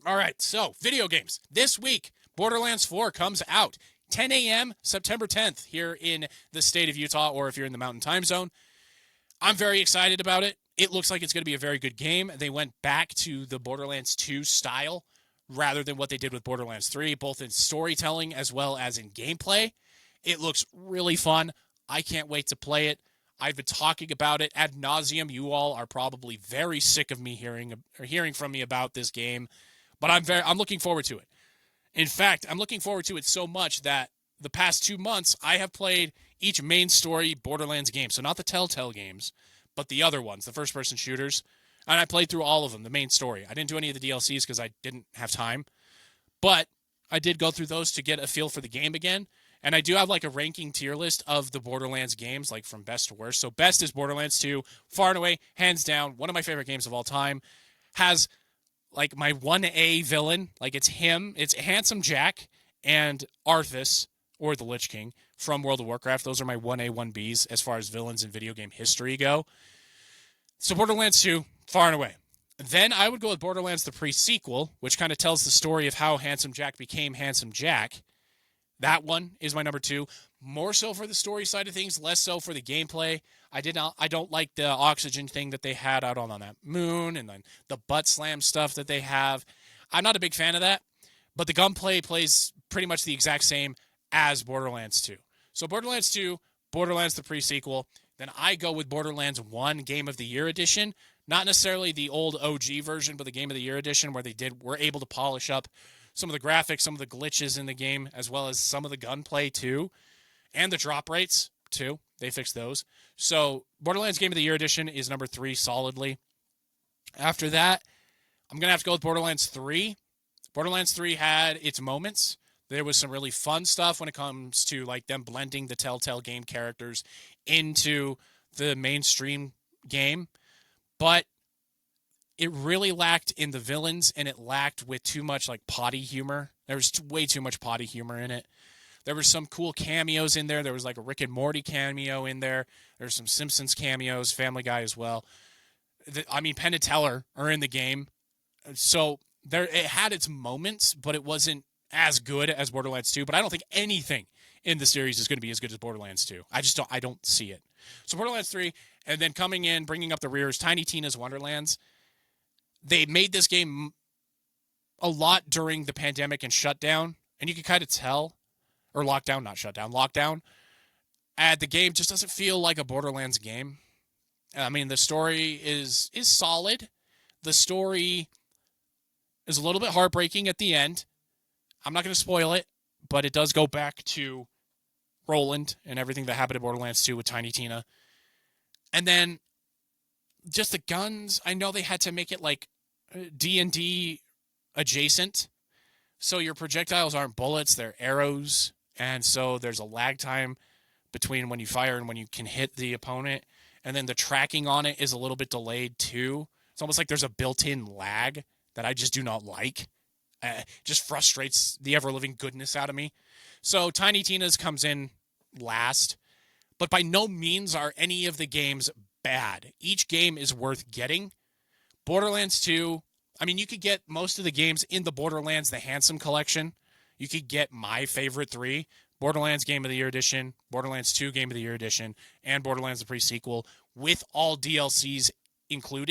All right, so video games. This week, Borderlands 4 comes out 10 a.m. September 10th here in the state of Utah, or if you're in the Mountain Time Zone. I'm very excited about it. It looks like it's going to be a very good game. They went back to the Borderlands 2 style rather than what they did with Borderlands 3, both in storytelling as well as in gameplay. It looks really fun. I can't wait to play it. I've been talking about it ad nauseum. You all are probably very sick of me hearing from me about this game, but I'm looking forward to it. In fact, I'm looking forward to it so much that the past 2 months I have played each main story Borderlands game. So not the Telltale games, but the other ones, the first-person shooters. And I played through all of them, the main story. I didn't do any of the DLCs because I didn't have time. But I did go through those to get a feel for the game again. And I do have like a ranking tier list of the Borderlands games, like from best to worst. So best is Borderlands 2, far and away, hands down, one of my favorite games of all time. Has like my 1A villain, like it's him, it's Handsome Jack and Arthas, or the Lich King, from World of Warcraft. Those are my 1A, 1Bs as far as villains in video game history go. So Borderlands 2, far and away. Then I would go with Borderlands the pre-sequel, which kind of tells the story of how Handsome Jack became Handsome Jack. That one is my number 2. More so for the story side of things, less so for the gameplay. I don't like the oxygen thing that they had out on that moon, and then the butt slam stuff that they have. I'm not a big fan of that, but the gunplay plays pretty much the exact same as Borderlands 2. So Borderlands 2, Borderlands the pre-sequel. Then I go with Borderlands 1 Game of the Year edition. Not necessarily the old OG version, but the Game of the Year edition where were able to polish up some of the graphics, some of the glitches in the game, as well as some of the gunplay too, and the drop rates too. They fixed those. So Borderlands Game of the Year edition is number 3 solidly. After that, I'm going to have to go with Borderlands 3. Borderlands 3 had its moments. There was some really fun stuff when it comes to like them blending the Telltale game characters into the mainstream game. But it really lacked in the villains, and it lacked with too much like potty humor. There was way too much potty humor in it. There were some cool cameos in there. There was like a Rick and Morty cameo in there. There's some Simpsons cameos, Family Guy as well. Penn and Teller are in the game. So it had its moments, but it wasn't as good as Borderlands 2. But I don't think anything in the series is going to be as good as Borderlands 2. I don't see it. So Borderlands 3, and then coming in, bringing up the rear is Tiny Tina's Wonderlands. They made this game a lot during the pandemic and shutdown, and you can kind of tell, or lockdown, not shutdown, lockdown. And the game just doesn't feel like a Borderlands game. I mean, the story is solid. The story is a little bit heartbreaking at the end. I'm not going to spoil it, but it does go back to Roland and everything that happened in Borderlands 2 with Tiny Tina. And then just the guns, I know they had to make it like D&D adjacent. So your projectiles aren't bullets, they're arrows. And so there's a lag time between when you fire and when you can hit the opponent. And then the tracking on it is a little bit delayed too. It's almost like there's a built-in lag that I just do not like. Just frustrates the ever-living goodness out of me. So Tiny Tina's comes in last. But by no means are any of the games bad. Each game is worth getting. Borderlands 2, you could get most of the games in the Borderlands, the Handsome Collection. You could get my favorite 3, Borderlands Game of the Year Edition, Borderlands 2 Game of the Year Edition, and Borderlands the pre-sequel with all DLCs included.